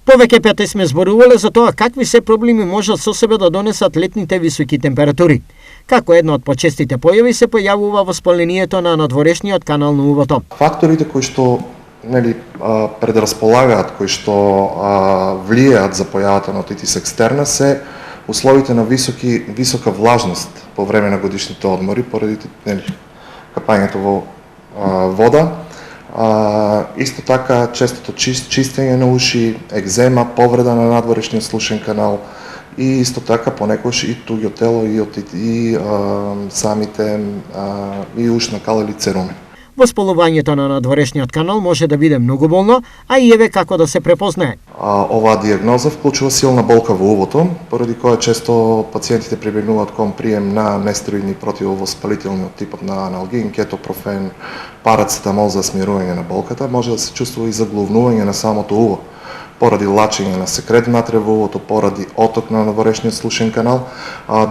Повеќе пати сме зборувале за тоа какви се проблеми можат со себе да донесат летните високи температури. Како една од почестите појави се појавува воспалението на надворешниот канал на увото. Факторите кои што предрасполагаат, кои што влијаат за појавата на отитис екстерна се условите на висока влажност по време на годишните одмори поради капањето во вода. Исто така честото чистење на уши, екзема, повреда на надворешниот слушен канал и исто така понекогаш и туѓо тело и самите и ушна кала или церуме. Воспалувањето на надворешниот канал може да биде многу болно, а и еве како да се препознае. Оваа диагноза вклучува силна болка во увото, поради која често пациентите прибегнуваат кон прием на нестероидни противовоспалителни од типот на аналгин, кетопрофен, парацетамол за смирување на болката. Може да се чувствува и заглувнување на самото уво, поради лачење на секрет внатре во увото, поради оток на надворешниот слушен канал.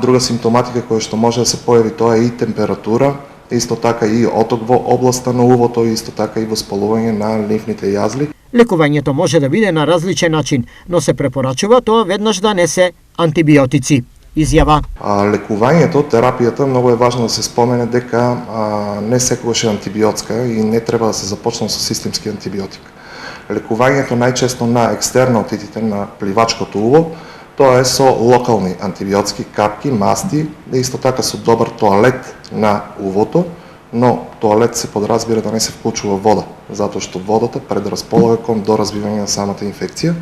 Друга симптоматика која што може да се појави тоа е и температура, исто така и оток во областа на увото, исто така и воспалување на лимфните јазли. Лекувањето може да биде на различен начин, но се препорачува тоа веднаш да не се антибиотици. Изјава. Лекувањето, терапијата, многу е важно да се спомене дека не секогаш е антибиотска и не треба да се започне со системски антибиотик. Лекувањето најчесто на екстерна отитите на пливачкото уво, тоа е со локални антибиотски капки, масти, исто така со добар тоалет на увото, но тоалет се подразбира да не се вклучува вода, затоа што водата предрасполага кон доразвивање на самата инфекција.